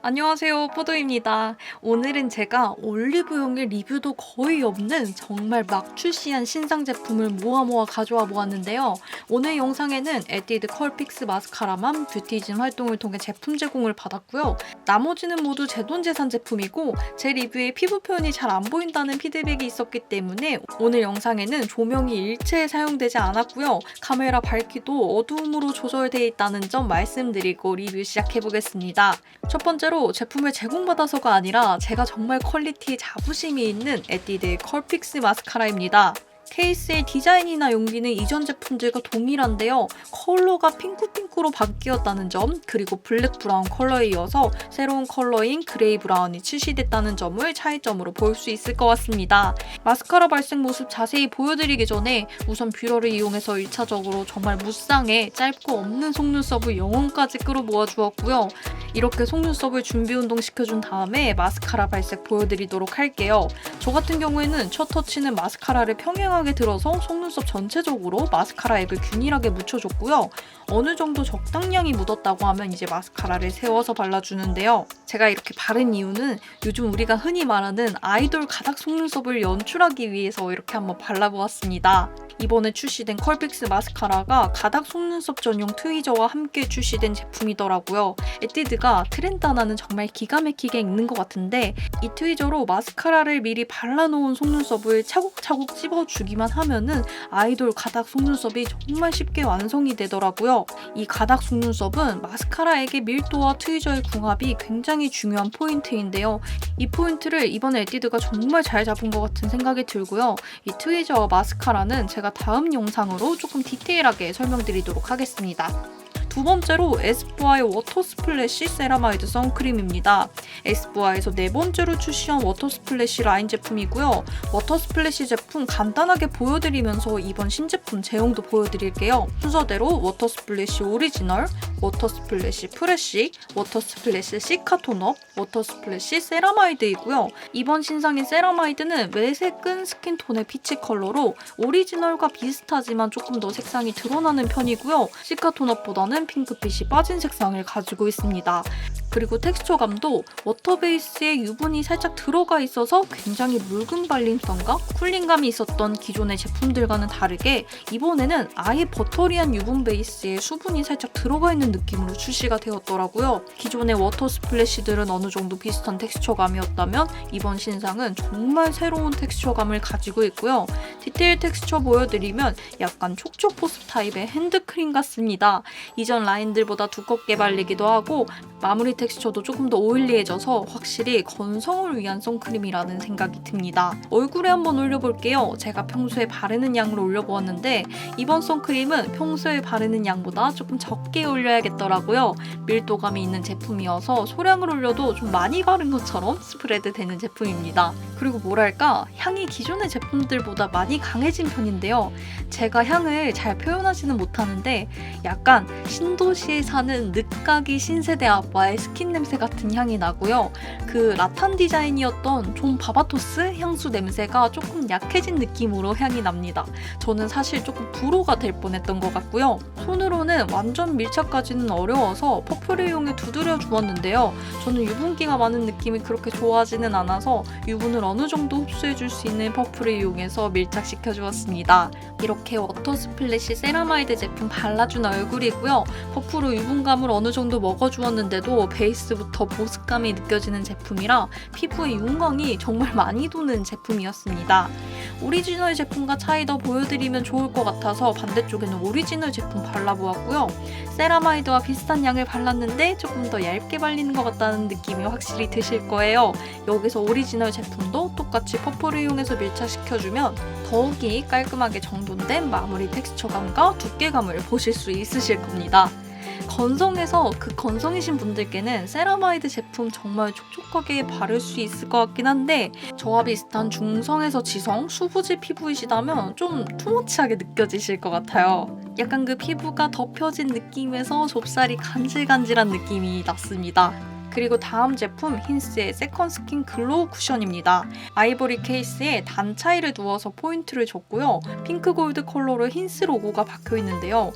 안녕하세요, 포도입니다. 오늘은 제가 올리브영에 리뷰도 거의 없는 정말 막 출시한 신상 제품을 모아 가져와 보았는데요. 오늘 영상에는 에뛰드 컬픽스 마스카라만 뷰티즘 활동을 통해 제품 제공을 받았고요. 나머지는 모두 제 돈 재산 제품이고 제 리뷰에 피부 표현이 잘 안 보인다는 피드백이 있었기 때문에 오늘 영상에는 조명이 일체에 사용되지 않았고요. 카메라 밝기도 어두움으로 조절되어 있다는 점 말씀드리고 리뷰 시작해보겠습니다. 첫 번째로 제품을 제공받아서가 아니라 제가 정말 퀄리티에 자부심이 있는 에뛰드의 컬픽스 마스카라입니다. 케이스의 디자인이나 용기는 이전 제품들과 동일한데요. 컬러가 핑크핑크로 바뀌었다는 점, 그리고 블랙 브라운 컬러에 이어서 새로운 컬러인 그레이 브라운이 출시됐다는 점을 차이점으로 볼 수 있을 것 같습니다. 마스카라 발색 모습 자세히 보여드리기 전에 우선 뷰러를 이용해서 1차적으로 정말 무쌍의 짧고 없는 속눈썹을 영혼까지 끌어모아 주었고요. 이렇게 속눈썹을 준비 운동 시켜준 다음에 마스카라 발색 보여드리도록 할게요. 저 같은 경우에는 첫 터치는 마스카라를 평행하게 들어서 속눈썹 전체적으로 마스카라 앱을 균일하게 묻혀줬고요. 어느 정도 적당량이 묻었다고 하면 이제 마스카라를 세워서 발라주는데요. 제가 이렇게 바른 이유는 요즘 우리가 흔히 말하는 아이돌 가닥 속눈썹을 연출하기 위해서 이렇게 한번 발라보았습니다. 이번에 출시된 컬픽스 마스카라가 가닥 속눈썹 전용 트위저와 함께 출시된 제품이더라고요. 에뛰드가 트렌드 하나는 정말 기가 막히게 읽는 것 같은데 이 트위저로 마스카라를 미리 발라놓은 속눈썹을 차곡차곡 찝어주기만 하면은 아이돌 가닥 속눈썹이 정말 쉽게 완성이 되더라고요. 이 가닥 속눈썹은 마스카라액의 밀도와 트위저의 궁합이 굉장히 중요한 포인트인데요. 이 포인트를 이번에 에뛰드가 정말 잘 잡은 것 같은 생각이 들고요. 이 트위저와 마스카라는 제가 다음 영상으로 조금 디테일하게 설명드리도록 하겠습니다. 두 번째로 에스쁘아의 워터 스플래시 세라마이드 선크림입니다. 에스쁘아에서 네 번째로 출시한 워터 스플래시 라인 제품이고요. 워터 스플래시 제품 간단하게 보여드리면서 이번 신제품 제형도 보여드릴게요. 순서대로 워터 스플래시 오리지널, 워터 스플래시 프레쉬, 워터 스플래시 시카 톤업, 워터 스플래시 세라마이드이고요. 이번 신상인 세라마이드는 매색은 스킨톤의 피치 컬러로 오리지널과 비슷하지만 조금 더 색상이 드러나는 편이고요. 시카 톤업보다는 핑크빛이 빠진 색상을 가지고 있습니다. 그리고 텍스처감도 워터 베이스에 유분이 살짝 들어가 있어서 굉장히 묽은 발림성과 쿨링감이 있었던 기존의 제품들과는 다르게 이번에는 아예 버터리한 유분 베이스에 수분이 살짝 들어가 있는 느낌으로 출시가 되었더라고요. 기존의 워터 스플래시들은 어느 정도 비슷한 텍스처감이었다면 이번 신상은 정말 새로운 텍스처감을 가지고 있고요. 디테일 텍스처 보여드리면 약간 촉촉 보습 타입의 핸드크림 같습니다. 이전 라인들보다 두껍게 발리기도 하고 마무리 텍스처도 조금 더 오일리해져서 확실히 건성을 위한 선크림이라는 생각이 듭니다. 얼굴에 한번 올려볼게요. 제가 평소에 바르는 양으로 올려보았는데 이번 선크림은 평소에 바르는 양보다 조금 적게 올려야겠더라고요. 밀도감이 있는 제품이어서 소량을 올려도 좀 많이 바른 것처럼 스프레드 되는 제품입니다. 그리고 뭐랄까 향이 기존의 제품들보다 많이 강해진 편인데요. 제가 향을 잘 표현하지는 못하는데 약간 신도시에 사는 늦가기 신세대 아빠의 스킨 냄새 같은 향이 나고요. 그 라탄 디자인이었던 존 바바토스 향수 냄새가 조금 약해진 느낌으로 향이 납니다. 저는 사실 조금 불호가 될 뻔했던 것 같고요. 손으로는 완전 밀착까지는 어려워서 퍼프를 이용해 두드려 주었는데요. 저는 유분기가 많은 느낌이 그렇게 좋아하지는 않아서 유분을 어느 정도 흡수해줄 수 있는 퍼프를 이용해서 밀착시켜 주었습니다. 이렇게 워터 스플래시 세라마이드 제품 발라준 얼굴이고요. 퍼프로 유분감을 어느 정도 먹어주었는데도 베이스부터 보습감이 느껴지는 제품이라 피부에 윤광이 정말 많이 도는 제품이었습니다. 오리지널 제품과 차이 더 보여드리면 좋을 것 같아서 반대쪽에는 오리지널 제품 발라보았고요. 세라마이드와 비슷한 양을 발랐는데 조금 더 얇게 발리는 것 같다는 느낌이 확실히 드실 거예요. 여기서 오리지널 제품도 똑같이 퍼프를 이용해서 밀착시켜주면 더욱이 깔끔하게 정돈된 마무리 텍스처감과 두께감을 보실 수 있으실 겁니다. 건성에서 건성이신 분들께는 세라마이드 제품 정말 촉촉하게 바를 수 있을 것 같긴 한데 저와 비슷한 중성에서 지성, 수부지 피부이시다면 좀 투머치하게 느껴지실 것 같아요. 약간 그 피부가 덮여진 느낌에서 좁쌀이 간질간질한 느낌이 났습니다. 그리고 다음 제품 힌스의 세컨 스킨 글로우 쿠션입니다. 아이보리 케이스에 단 차이를 두어서 포인트를 줬고요. 핑크 골드 컬러로 힌스 로고가 박혀 있는데요.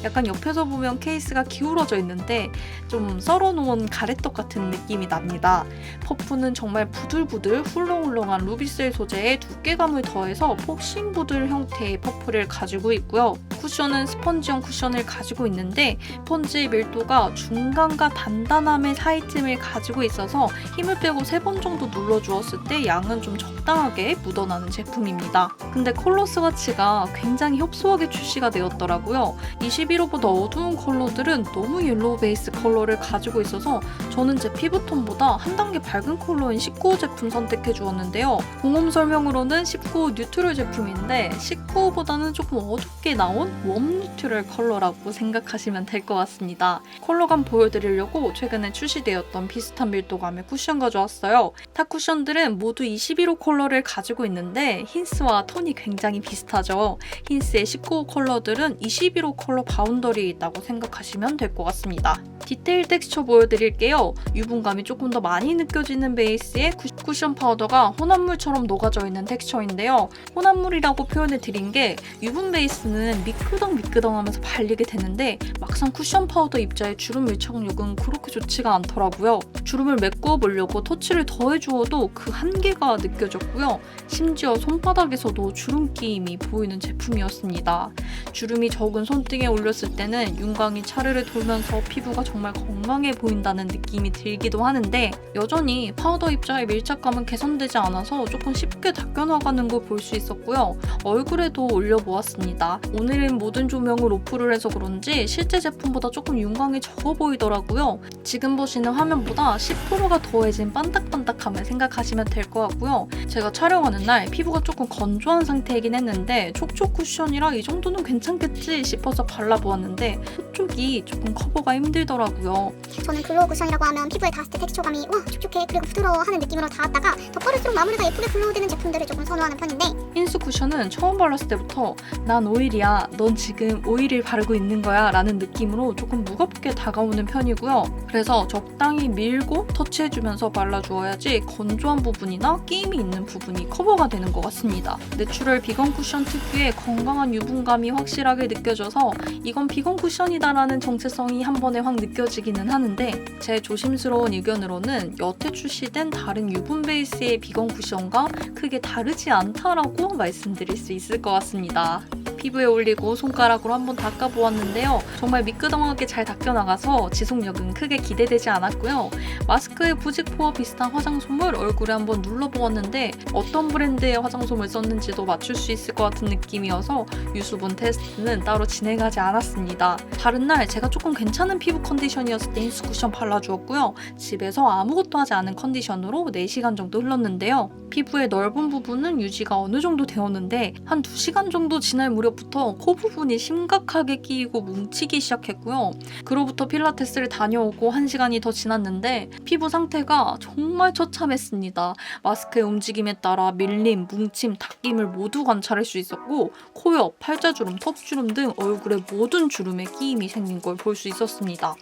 약간 옆에서 보면 케이스가 기울어져 있는데 좀 썰어놓은 가래떡 같은 느낌이 납니다. 퍼프는 정말 부들부들 훌렁훌렁한 루비셀 소재에 두께감을 더해서 폭신부들 형태의 퍼프를 가지고 있고요. 쿠션은 스펀지형 쿠션을 가지고 있는데 스펀지의 밀도가 중간과 단단함의 사이쯤을 가지고 있어서 힘을 빼고 3번 정도 눌러주었을 때 양은 좀 적당하게 묻어나는 제품입니다. 근데 컬러 스와치가 굉장히 협소하게 출시가 되었더라고요. 21호보다 어두운 컬러들은 너무 옐로우 베이스 컬러를 가지고 있어서 저는 제 피부톤보다 한 단계 밝은 컬러인 19호 제품 선택해 주었는데요. 공홈 설명으로는 19호 뉴트럴 제품인데 19호보다는 조금 어둡게 나온 웜 뉴트럴 컬러라고 생각하시면 될 것 같습니다. 컬러감 보여드리려고 최근에 출시되었던 비슷한 밀도감의 쿠션 가져왔어요. 타 쿠션들은 모두 21호 컬러를 가지고 있는데 힌스와 톤이 굉장히 비슷하죠. 힌스의 19호 컬러들은 21호 컬러 바운더리에 있다고 생각하시면 될 것 같습니다. 디테일 텍스처 보여드릴게요. 유분감이 조금 더 많이 느껴지는 베이스에 쿠션 파우더가 혼합물처럼 녹아져 있는 텍스처인데요. 혼합물이라고 표현을 드린 게 유분 베이스는 미끄덩미끄덩하면서 발리게 되는데 막상 쿠션 파우더 입자의 주름 밀착력은 그렇게 좋지가 않더라고요. 주름을 메꾸어 보려고 터치를 더해주어도 그 한계가 느껴졌고요. 심지어 손바닥에서도 주름 끼임이 보이는 제품이었습니다. 주름이 적은 손등에 올렸을 때는 윤광이 차르르 돌면서 피부가 정말 건강해 보인다는 느낌이 들기도 하는데 여전히 파우더 입자의 밀착감은 개선되지 않아서 조금 쉽게 닦여나가는 걸 볼 수 있었고요. 얼굴에도 올려보았습니다. 오늘은 모든 조명을 오프를 해서 그런지 실제 제품보다 조금 윤광이 적어 보이더라고요. 지금 보시는 화면보다 10%가 더해진 반딱반딱함을 생각하시면 될 것 같고요. 제가 촬영하는 날 피부가 조금 건조한 상태이긴 했는데 촉촉 쿠션이라 이 정도는 괜찮겠지 싶어서 발라보았는데 속쪽이 조금 커버가 힘들더라고요. 저는 글로우 쿠션이라고 하면 피부에 닿았을 때 텍스처감이 와 촉촉해 그리고 부드러워 하는 느낌으로 닿았다가 더 빠를수록 마무리가 예쁘게 글로우되는 제품들을 조금 선호하는 편인데 힌스 쿠션은 처음 발랐을 때부터 난 오일이야, 넌 지금 오일을 바르고 있는 거야 라는 느낌으로 조금 무겁게 다가오는 편이고요. 그래서 적당히 밀고 터치해주면서 발라주어야지 건조한 부분이나 끼임이 있는 부분이 커버가 되는 것 같습니다. 내추럴 비건 쿠션 특유의 건강한 유분감이 확실하게 느껴져서 이건 비건 쿠션이다라는 정체성이 한 번에 확 느껴지기는 하는데 제 조심스러운 의견으로는 여태 출시된 다른 유분 베이스의 비건 쿠션과 크게 다르지 않다라고 말씀드릴 수 있을 것 같습니다. 피부에 올리고 손가락으로 한번 닦아보았는데요. 정말 미끄덩하게 잘 닦여나가서 지속력은 크게 기대되지 않았고요. 마스크에 부직포와 비슷한 화장솜을 얼굴에 한번 눌러보았는데 어떤 브랜드의 화장솜을 썼는지도 맞출 수 있을 것 같은 느낌이어서 유수분 테스트는 따로 진행하지 않았습니다. 다른 날 제가 조금 괜찮은 피부 컨디션이었을 때 힌스 쿠션 발라주었고요. 집에서 아무것도 하지 않은 컨디션으로 4시간 정도 흘렀는데요. 피부의 넓은 부분은 유지가 어느 정도 되었는데 한 2시간 정도 지날 무렵부터 코 부분이 심각하게 끼이고 뭉치기 시작했고요. 그로부터 필라테스를 다녀오고 1시간이 더 지났는데 피부 상태가 정말 처참했습니다. 마스크의 움직임에 따라 밀림, 뭉침, 닦임을 모두 관찰할 수 있었고 코옆, 팔자주름, 턱주름 등 얼굴의 모든 주름에 끼임이 생긴 걸 볼 수 있었습니다.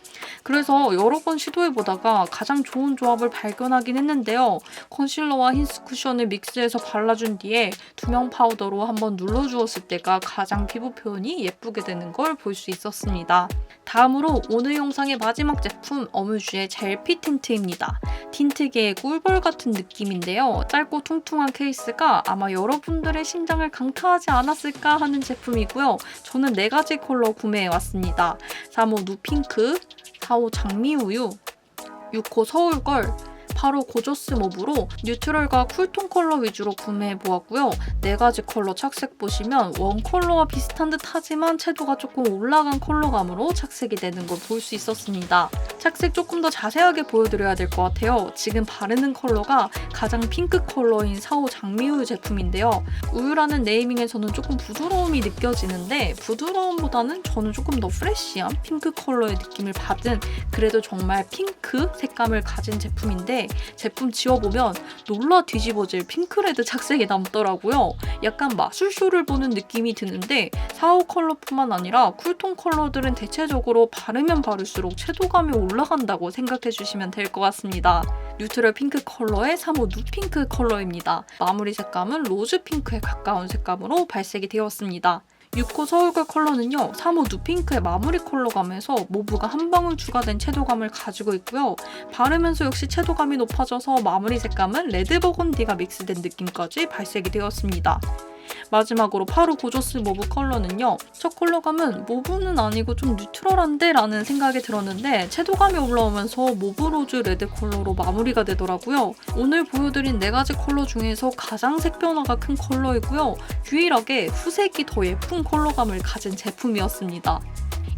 그래서 여러 번 시도해보다가 가장 좋은 조합을 발견하긴 했는데요. 컨실러와 힌스 쿠션을 믹스해서 발라준 뒤에 투명 파우더로 한번 눌러주었을 때가 가장 피부 표현이 예쁘게 되는 걸 볼 수 있었습니다. 다음으로 오늘 영상의 마지막 제품 어뮤즈의 젤피 틴트입니다. 틴트계의 꿀벌 같은 느낌인데요. 짧고 퉁퉁한 케이스가 아마 여러분들의 심장을 강타하지 않았을까 하는 제품이고요. 저는 4가지 컬러 구매해왔습니다. 3호 누핑크, 4호 장미우유, 6호 서울걸, 8호 고저스 몹으로 뉴트럴과 쿨톤 컬러 위주로 구매해보았고요. 4가지 컬러 착색 보시면 원 컬러와 비슷한 듯 하지만 채도가 조금 올라간 컬러감으로 착색이 되는 걸 볼 수 있었습니다. 착색 조금 더 자세하게 보여드려야 될 것 같아요. 지금 바르는 컬러가 가장 핑크 컬러인 4호 장미우유 제품인데요. 우유라는 네이밍에서는 조금 부드러움이 느껴지는데 부드러움보다는 저는 조금 더 프레쉬한 핑크 컬러의 느낌을 받은 그래도 정말 핑크 색감을 가진 제품인데 제품 지워보면 놀라 뒤집어질 핑크레드 착색이 남더라고요. 약간 마술쇼를 보는 느낌이 드는데 4호 컬러뿐만 아니라 쿨톤 컬러들은 대체적으로 바르면 바를수록 채도감이 올라간다고 생각해주시면 될 것 같습니다. 뉴트럴 핑크 컬러의 3호 누핑크 컬러입니다. 마무리 색감은 로즈 핑크에 가까운 색감으로 발색이 되었습니다. 6호 서울걸 컬러는요, 3호 누핑크의 마무리 컬러감에서 모브가 한 방울 추가된 채도감을 가지고 있고요. 바르면서 역시 채도감이 높아져서 마무리 색감은 레드 버건디가 믹스된 느낌까지 발색이 되었습니다. 마지막으로 8호 고조스 모브 컬러는요, 첫 컬러감은 모브는 아니고 좀 뉴트럴한데? 라는 생각이 들었는데 채도감이 올라오면서 모브 로즈 레드 컬러로 마무리가 되더라고요. 오늘 보여드린 4가지 컬러 중에서 가장 색 변화가 큰 컬러이고요. 유일하게 후색이 더 예쁜 컬러감을 가진 제품이었습니다.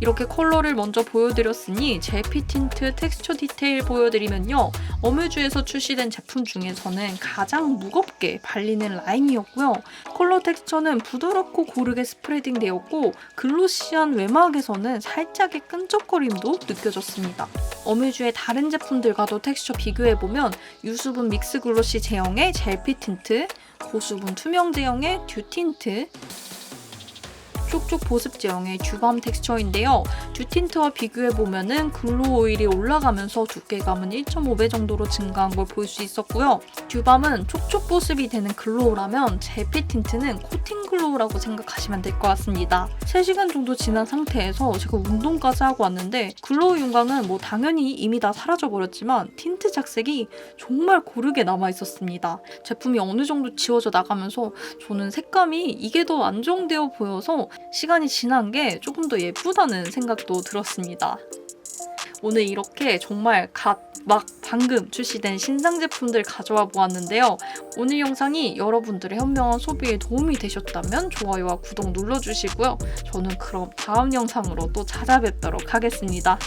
이렇게 컬러를 먼저 보여드렸으니 젤피 틴트 텍스처 디테일 보여드리면요. 어뮤즈에서 출시된 제품 중에서는 가장 무겁게 발리는 라인이었고요. 컬러 텍스처는 부드럽고 고르게 스프레딩 되었고 글로시한 외막에서는 살짝의 끈적거림도 느껴졌습니다. 어뮤즈의 다른 제품들과도 텍스처 비교해보면 유수분 믹스 글로시 제형의 젤피 틴트, 고수분 투명 제형의 듀 틴트, 쪽쪽 보습 제형의 듀밤 텍스처인데요. 듀 틴트와 비교해보면은 글로우 오일이 올라가면서 두께감은 1.5배 정도로 증가한 걸 볼 수 있었고요. 듀밤은 촉촉 보습이 되는 글로우라면 젤피 틴트는 코팅 글로우라고 생각하시면 될 것 같습니다. 3시간 정도 지난 상태에서 제가 운동까지 하고 왔는데 글로우 윤광은 뭐 당연히 이미 다 사라져버렸지만 틴트 작색이 정말 고르게 남아있었습니다. 제품이 어느 정도 지워져 나가면서 저는 색감이 이게 더 안정되어 보여서 시간이 지난 게 조금 더 예쁘다는 생각도 들었습니다. 오늘 이렇게 정말 막 방금 출시된 신상 제품들 가져와 보았는데요. 오늘 영상이 여러분들의 현명한 소비에 도움이 되셨다면 좋아요와 구독 눌러주시고요. 저는 그럼 다음 영상으로 또 찾아뵙도록 하겠습니다.